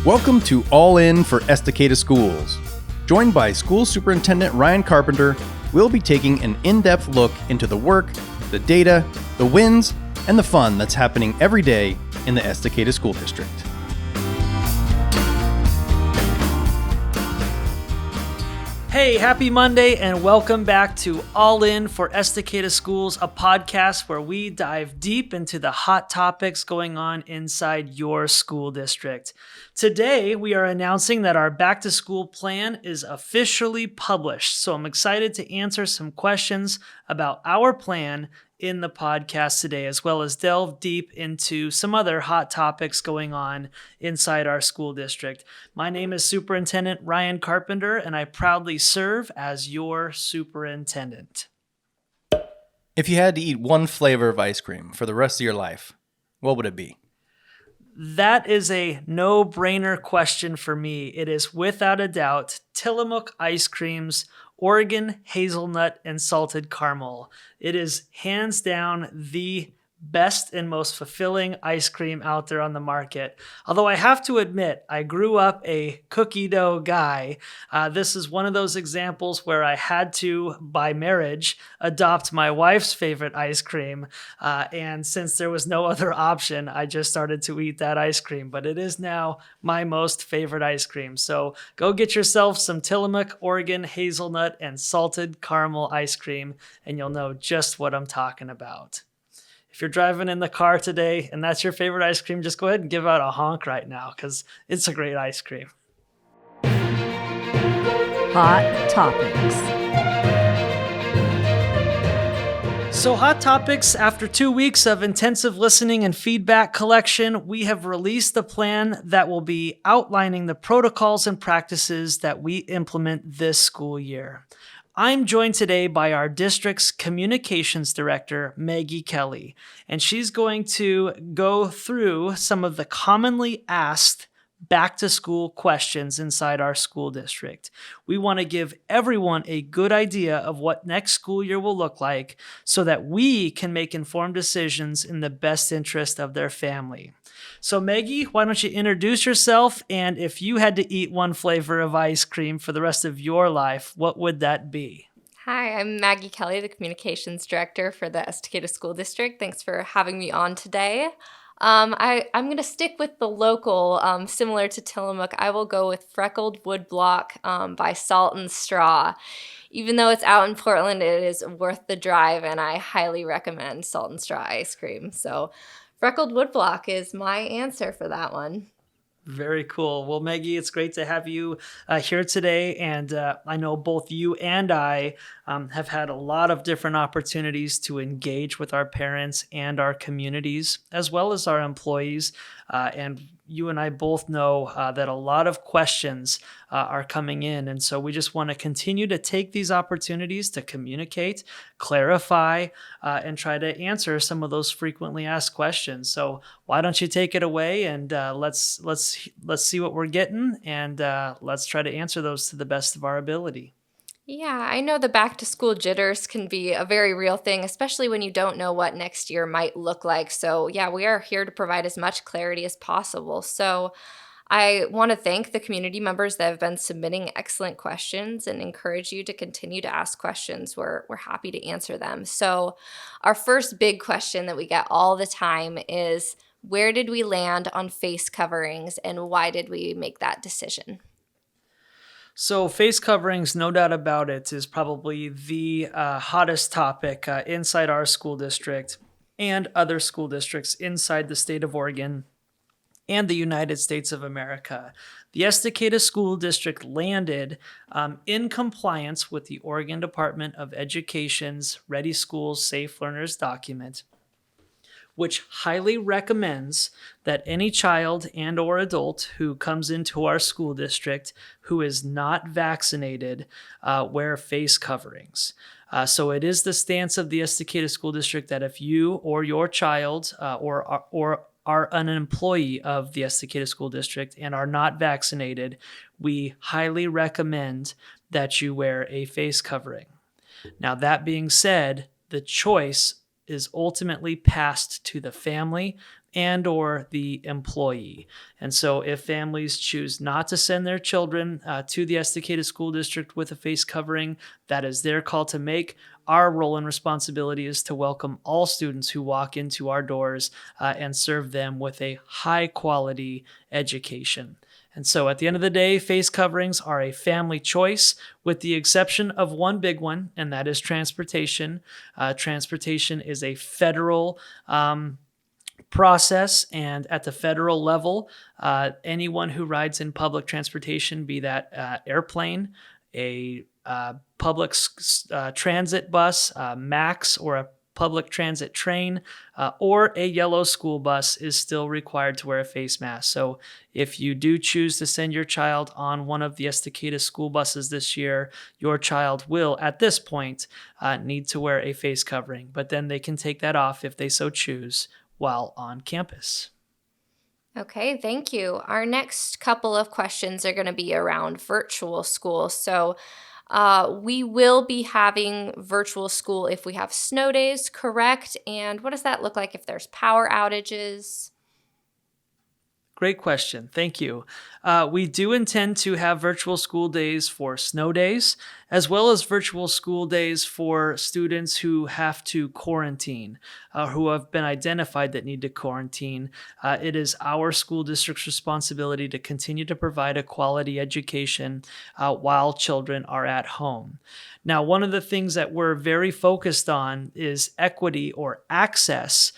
Welcome to All In for Estacada Schools. Joined by School Superintendent Ryan Carpenter, we'll be taking an in-depth look into the work, the data, the wins, and the fun that's happening every day in the Estacada School District. Hey, happy Monday and welcome back to All In for Estacada Schools, a podcast where we dive deep into the hot topics going on inside your school district. Today, we are announcing that our back to school plan is officially published. So I'm excited to answer some questions about our plan in the podcast today, as well as delve deep into some other hot topics going on inside our school district. My name is Superintendent Ryan Carpenter, and I proudly serve as your superintendent. If you had to eat one flavor of ice cream for the rest of your life, what would it be? That is a no-brainer question for me. It is without a doubt Tillamook ice creams, Oregon hazelnut and salted caramel. It is hands down the best and most fulfilling ice cream out there on the market. Although I have to admit, I grew up a cookie dough guy. This is one of those examples where I had to, by marriage, adopt my wife's favorite ice cream. And since there was no other option, I just started to eat that ice cream. But it is now my most favorite ice cream. So go get yourself some Tillamook, Oregon hazelnut and salted caramel ice cream, and you'll know just what I'm talking about. If you're driving in the car today and that's your favorite ice cream, just go ahead and give out a honk right now because it's a great ice cream. Hot Topics. So Hot Topics, after 2 weeks of intensive listening and feedback collection, we have released a plan that will be outlining the protocols and practices that we implement this school year. I'm joined today by our district's communications director, Maggie Kelly, and she's going to go through some of the commonly asked back-to-school questions inside our school district. We want to give everyone a good idea of what next school year will look like so that we can make informed decisions in the best interest of their family. So Maggie, why don't you introduce yourself, and if you had to eat one flavor of ice cream for the rest of your life, what would that be? Hi, I'm Maggie Kelly, the Communications Director for the Estacada School District. Thanks for having me on today. I'm going to stick with the local, similar to Tillamook. I will go with Freckled Woodblock by Salt and Straw. Even though it's out in Portland, it is worth the drive, and I highly recommend Salt and Straw ice cream. So Freckled Woodblock is my answer for that one. Very cool. Well, Maggie, it's great to have you here today. And I know both you and I have had a lot of different opportunities to engage with our parents and our communities, as well as our employees. And you and I both know that a lot of questions are coming in. And so we just want to continue to take these opportunities to communicate, clarify, and try to answer some of those frequently asked questions. So why don't you take it away and let's see what we're getting, and let's try to answer those to the best of our ability. Yeah, I know the back to school jitters can be a very real thing, especially when you don't know what next year might look like. So yeah, we are here to provide as much clarity as possible. So I want to thank the community members that have been submitting excellent questions and encourage you to continue to ask questions. We're happy to answer them. So our first big question that we get all the time is, where did we land on face coverings and why did we make that decision? So face coverings, no doubt about it, is probably the hottest topic inside our school district and other school districts inside the state of Oregon and the United States of America. The Estacada School District landed in compliance with the Oregon Department of Education's Ready Schools, Safe Learners document, which highly recommends that any child and or adult who comes into our school district who is not vaccinated wear face coverings. So it is the stance of the Estacada School District that if you or your child or are an employee of the Estacada School District and are not vaccinated, we highly recommend that you wear a face covering. Now, that being said, the choice is ultimately passed to the family, and or the employee. And so if families choose not to send their children to the Estacada School District with a face covering, that is their call to make. Our role and responsibility is to welcome all students who walk into our doors and serve them with a high quality education. And so at the end of the day, face coverings are a family choice with the exception of one big one, and that is transportation. Transportation is a federal process, and at the federal level, anyone who rides in public transportation, be that airplane, a public transit bus, MAX, or a public transit train, or a yellow school bus is still required to wear a face mask. So if you do choose to send your child on one of the Estacada school buses this year, your child will, at this point, need to wear a face covering, but then they can take that off if they so choose while on campus. Okay, thank you. Our next couple of questions are going to be around virtual school. So we will be having virtual school if we have snow days, correct? And what does that look like if there's power outages? Great question. Thank you. We do intend to have virtual school days for snow days, as well as virtual school days for students who have to quarantine, who have been identified that need to quarantine. It is our school district's responsibility to continue to provide a quality education while children are at home. Now, one of the things that we're very focused on is equity or access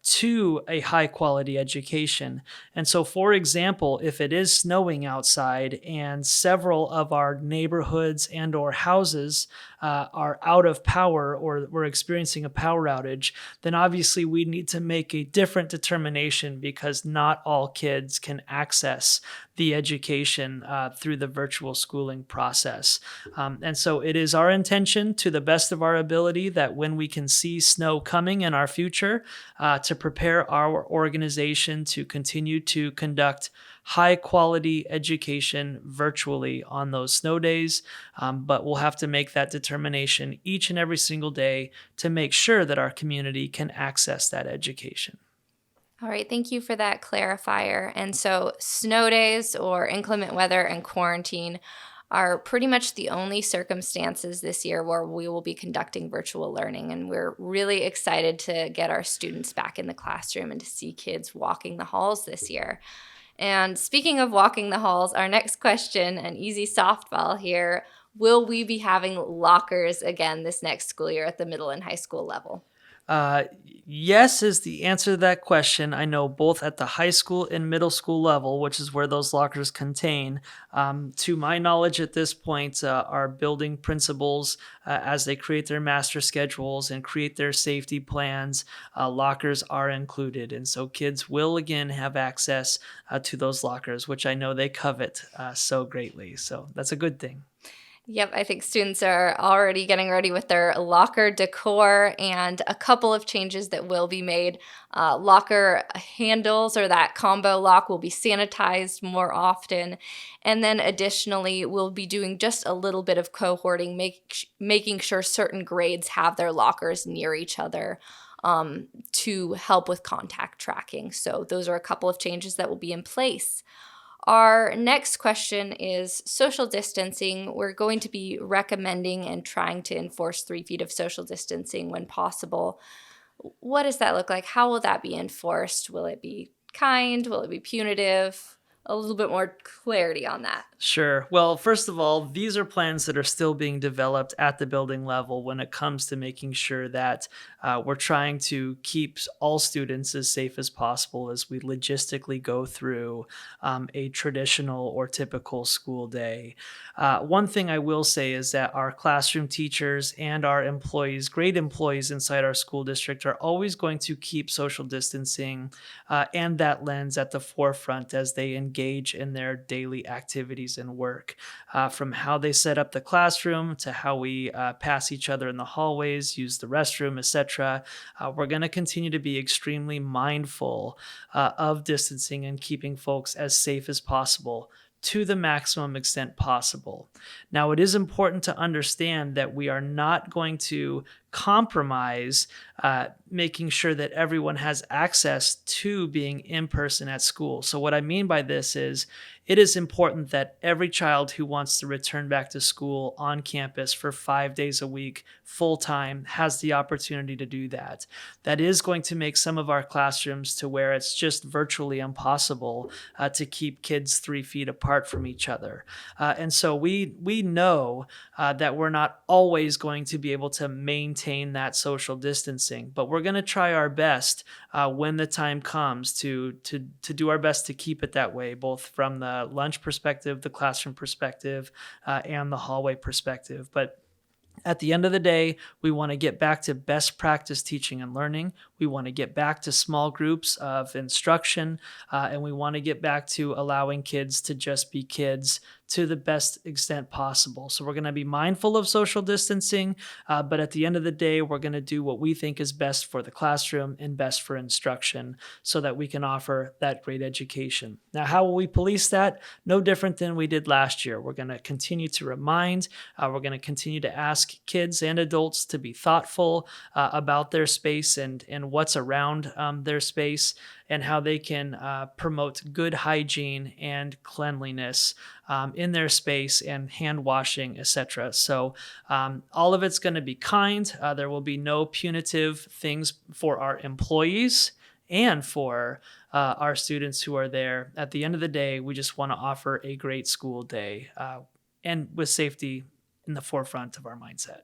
to a high quality education. And so, for example, if it is snowing outside and several of our neighborhoods and or houses are out of power or we're experiencing a power outage, then obviously we need to make a different determination because not all kids can access the education through the virtual schooling process. And so it is our intention, to the best of our ability, that when we can see snow coming in our future, to prepare our organization to continue to conduct high quality education virtually on those snow days. But we'll have to make that determination each and every single day to make sure that our community can access that education. All right, thank you for that clarifier. And so snow days or inclement weather and quarantine are pretty much the only circumstances this year where we will be conducting virtual learning. And we're really excited to get our students back in the classroom and to see kids walking the halls this year. And speaking of walking the halls, our next question, an easy softball here, will we be having lockers again this next school year at the middle and high school level? Yes is the answer to that question. I know both at the high school and middle school level, which is where those lockers contain. To my knowledge at this point, our building principals, as they create their master schedules and create their safety plans, lockers are included. And so kids will again have access to those lockers, which I know they covet so greatly. So that's a good thing. Yep, I think students are already getting ready with their locker decor and a couple of changes that will be made. Locker handles or that combo lock will be sanitized more often. And then additionally, we'll be doing just a little bit of cohorting, making sure certain grades have their lockers near each other to help with contact tracking. So those are a couple of changes that will be in place. Our next question is social distancing. We're going to be recommending and trying to enforce 3 feet of social distancing when possible. What does that look like? How will that be enforced? Will it be kind? Will it be punitive? A little bit more clarity on that. Sure. Well, first of all, these are plans that are still being developed at the building level when it comes to making sure that we're trying to keep all students as safe as possible as we logistically go through a traditional or typical school day. One thing I will say is that our classroom teachers and our employees, great employees inside our school district, are always going to keep social distancing and that lens at the forefront as they engage in their daily activities and work, from how they set up the classroom to how we pass each other in the hallways, use the restroom, etc. We're going to continue to be extremely mindful of distancing and keeping folks as safe as possible to the maximum extent possible. Now, it is important to understand that we are not going to compromise making sure that everyone has access to being in person at school. So what I mean by this is it is important that every child who wants to return back to school on campus for 5 days a week, full time, has the opportunity to do that. That is going to make some of our classrooms to where it's just virtually impossible to keep kids 3 feet apart from each other. And so we know that we're not always going to be able to maintain that social distancing, but we're going to try our best when the time comes to do our best to keep it that way, both from the lunch perspective, the classroom perspective, and the hallway perspective. But at the end of the day, we want to get back to best practice teaching and learning. We want to get back to small groups of instruction, and we want to get back to allowing kids to just be kids to the best extent possible. So we're going to be mindful of social distancing, but at the end of the day, we're going to do what we think is best for the classroom and best for instruction so that we can offer that great education. Now, how will we police that? No different than we did last year. We're going to continue to remind, we're going to continue to ask kids and adults to be thoughtful about their space and what's around their space, and how they can promote good hygiene and cleanliness in their space, and hand washing, etc. So all of it's going to be kind. There will be no punitive things for our employees and for our students who are there. At the end of the day, we just want to offer a great school day, and with safety in the forefront of our mindset.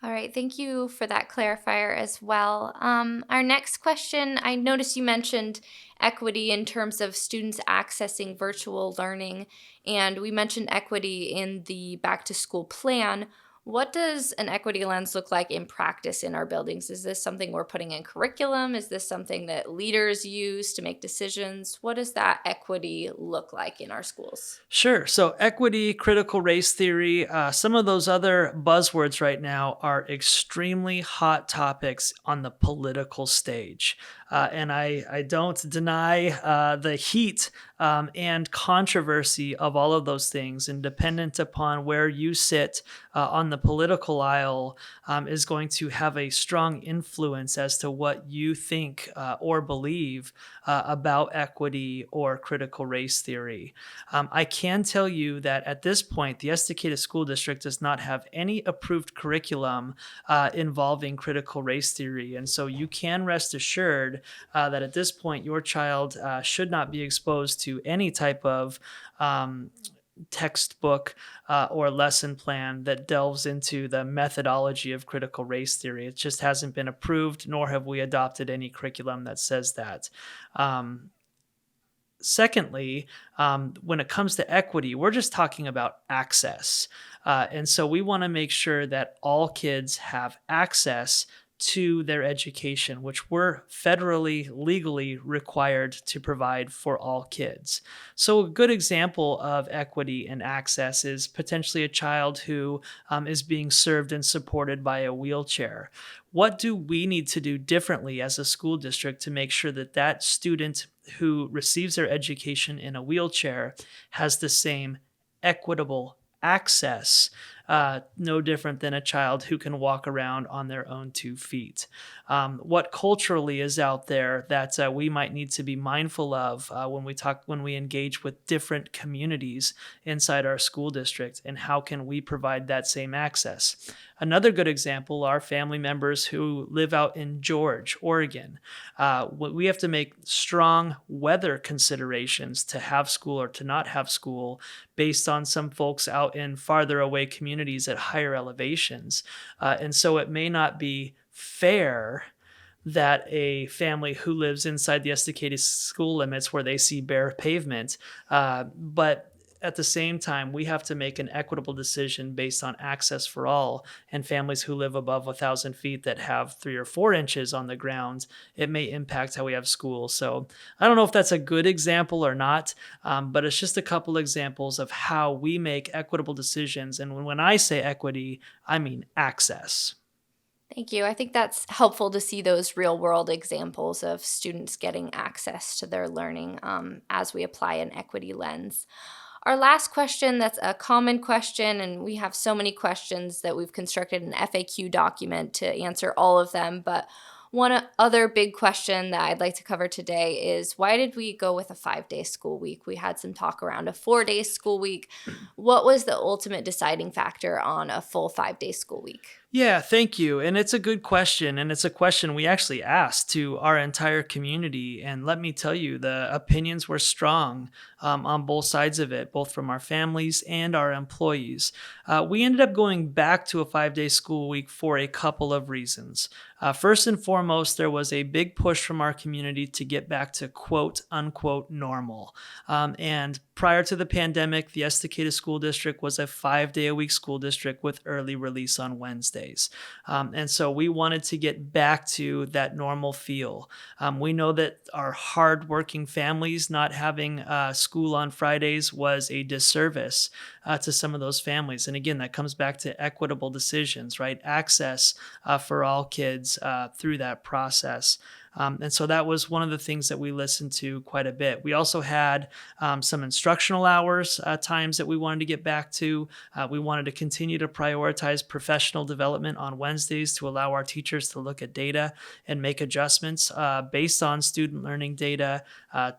All right, thank you for that clarifier as well. Our next question, I noticed you mentioned equity in terms of students accessing virtual learning, and we mentioned equity in the back to school plan. What does an equity lens look like in practice in our buildings? Is this something we're putting in curriculum? Is this something that leaders use to make decisions? What does that equity look like in our schools? Sure. So equity, critical race theory, some of those other buzzwords right now are extremely hot topics on the political stage. And I don't deny the heat and controversy of all of those things, and dependent upon where you sit on the political aisle is going to have a strong influence as to what you think or believe about equity or critical race theory. I can tell you that at this point, the Estacada School District does not have any approved curriculum involving critical race theory. And so you can rest assured that at this point, your child should not be exposed to any type of textbook or lesson plan that delves into the methodology of critical race theory. It just hasn't been approved, nor have we adopted any curriculum that says that. Secondly, when it comes to equity, we're just talking about access. And so we want to make sure that all kids have access to their education, which we're federally, legally required to provide for all kids. So a good example of equity and access is potentially a child who is being served and supported by a wheelchair. What do we need to do differently as a school district to make sure that that student who receives their education in a wheelchair has the same equitable access, no different than a child who can walk around on their own 2 feet? What culturally is out there that we might need to be mindful of when we engage with different communities inside our school district, and how can we provide that same access? Another good example are family members who live out in George, Oregon. We have to make strong weather considerations to have school or to not have school based on some folks out in farther away communities at higher elevations. And so it may not be fair that a family who lives inside the Estacada school limits where they see bare pavement, but at the same time, we have to make an equitable decision based on access for all, and families who live above 1,000 feet that have 3 or 4 inches on the ground, it may impact how we have school. So I don't know if that's a good example or not, but it's just a couple examples of how we make equitable decisions. And when I say equity, I mean access. Thank you. I think that's helpful to see those real world examples of students getting access to their learning as we apply an equity lens. Our last question, that's a common question, and we have so many questions that we've constructed an FAQ document to answer all of them. But one other big question that I'd like to cover today is, why did we go with a 5-day school week? We had some talk around a 4-day school week. What was the ultimate deciding factor on a full 5-day school week? Yeah, thank you. And it's a good question. And it's a question we actually asked to our entire community. And let me tell you, the opinions were strong on both sides of it, both from our families and our employees. We ended up going back to a 5-day school week for a couple of reasons. First and foremost, there was a big push from our community to get back to quote unquote normal. And prior to the pandemic, the Estacada School District was a 5-day-a-week school district with early release on Wednesdays. And so we wanted to get back to that normal feel. We know that our hardworking families not having school on Fridays was a disservice to some of those families. And again, that comes back to equitable decisions, right? Access for all kids through that process. And so that was one of the things that we listened to quite a bit. We also had some instructional hours times that we wanted to get back to. We wanted to continue to prioritize professional development on Wednesdays to allow our teachers to look at data and make adjustments based on student learning data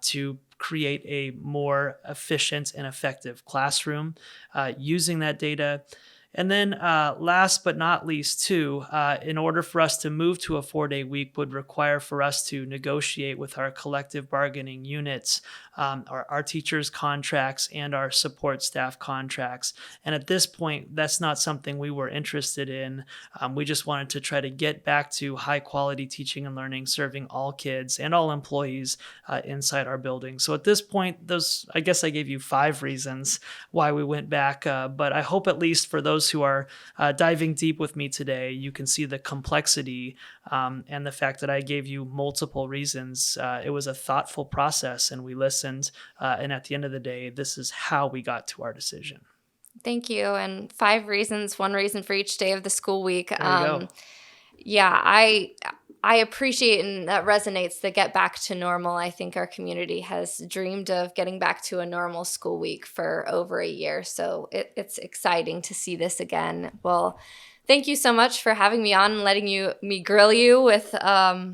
to create a more efficient and effective classroom using that data. And then last but not least, too, in order for us to move to a 4-day week would require for us to negotiate with our collective bargaining units, our teachers' contracts, and our support staff contracts. And at this point, that's not something we were interested in. We just wanted to try to get back to high quality teaching and learning, serving all kids and all employees inside our building. So at this point, I guess I gave you 5 reasons why we went back, but I hope at least for those who are diving deep with me today, you can see the complexity and the fact that I gave you multiple reasons. It was a thoughtful process and we listened. And at the end of the day, this is how we got to our decision. Thank you. And 5 reasons, 1 reason for each day of the school week. There you go. Yeah, I appreciate, and that resonates, the get back to normal. I think our community has dreamed of getting back to a normal school week for over a year. So it's exciting to see this again. Well, thank you so much for having me on and letting me grill you with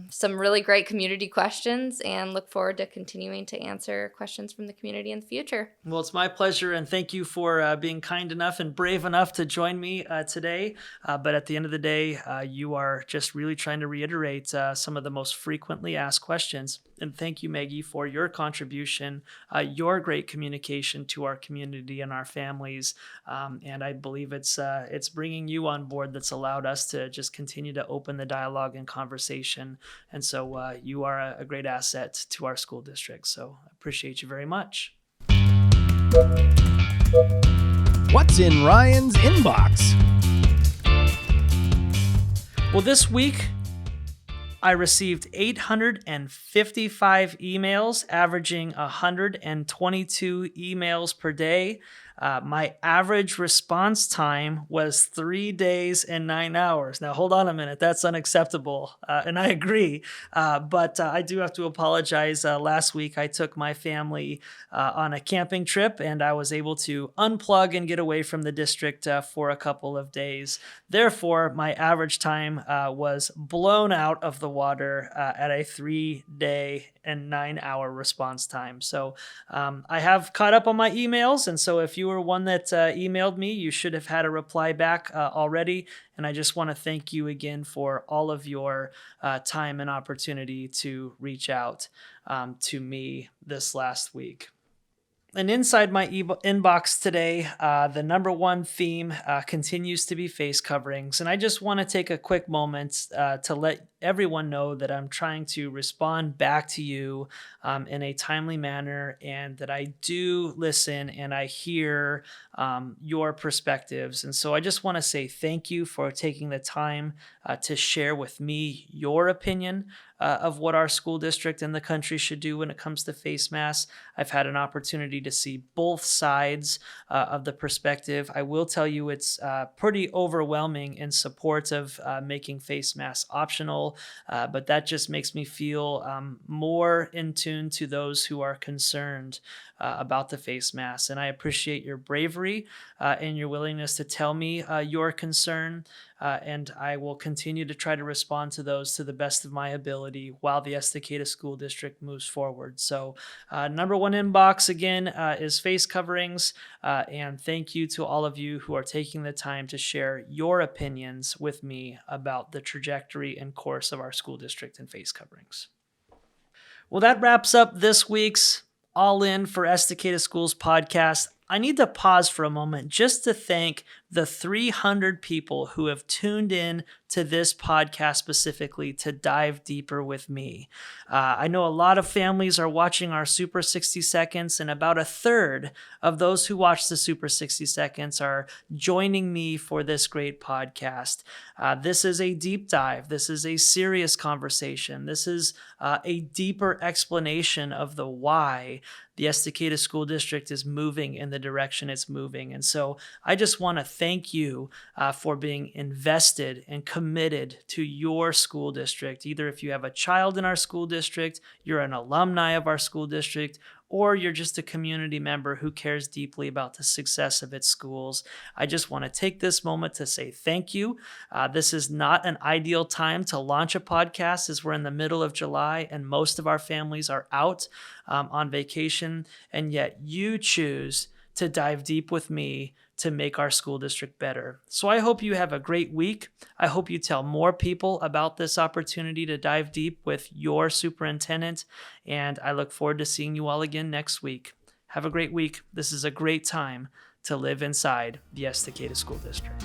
some really great community questions, and look forward to continuing to answer questions from the community in the future. Well, it's my pleasure, and thank you for being kind enough and brave enough to join me today. But at the end of the day, you are just really trying to reiterate some of the most frequently asked questions. And thank you, Maggie, for your contribution, your great communication to our community and our families. And I believe it's bringing you on board that's allowed us to just continue to open the dialogue and conversation. And so you are a great asset to our school district. So I appreciate you very much. What's in Ryan's inbox? Well, this week, I received 855 emails, averaging 122 emails per day. My average response time was 3 days and 9 hours. Now, hold on a minute. That's unacceptable. And I agree. But I do have to apologize. Last week, I took my family on a camping trip, and I was able to unplug and get away from the district for a couple of days. Therefore, my average time was blown out of the water at a 3-day and 9-hour response time. So I have caught up on my emails. And so if you were one that emailed me, you should have had a reply back already. And I just want to thank you again for all of your time and opportunity to reach out to me this last week. And inside my inbox today, the number one theme continues to be face coverings. And I just want to take a quick moment to let everyone know that I'm trying to respond back to you in a timely manner, and that I do listen and I hear your perspectives. And so I just want to say thank you for taking the time to share with me your opinion of what our school district and the country should do when it comes to face masks. I've had an opportunity to see both sides of the perspective. I will tell you it's pretty overwhelming in support of making face masks optional well, but that just makes me feel more in tune to those who are concerned about the face mask. And I appreciate your bravery and your willingness to tell me your concern. And I will continue to try to respond to those to the best of my ability while the Estacada School District moves forward. So number one inbox again is face coverings. And thank you to all of you who are taking the time to share your opinions with me about the trajectory and course of our school district and face coverings. Well, that wraps up this week's All In for Estacada Schools podcast. I need to pause for a moment just to thank the 300 people who have tuned in to this podcast specifically to dive deeper with me. I know a lot of families are watching our Super 60 Seconds, and about a third of those who watch the Super 60 Seconds are joining me for this great podcast. This is a deep dive. This is a serious conversation. This is a deeper explanation of the why the Estacada School District is moving in the direction it's moving. And so I just want to thank you for being invested and committed to your school district. Either if you have a child in our school district, you're an alumni of our school district, or you're just a community member who cares deeply about the success of its schools. I just want to take this moment to say thank you. This is not an ideal time to launch a podcast as we're in the middle of July and most of our families are out on vacation, and yet you choose to dive deep with me to make our school district better. So I hope you have a great week. I hope you tell more people about this opportunity to dive deep with your superintendent, and I look forward to seeing you all again next week. Have a great week. This is a great time to live inside the Estacada School District.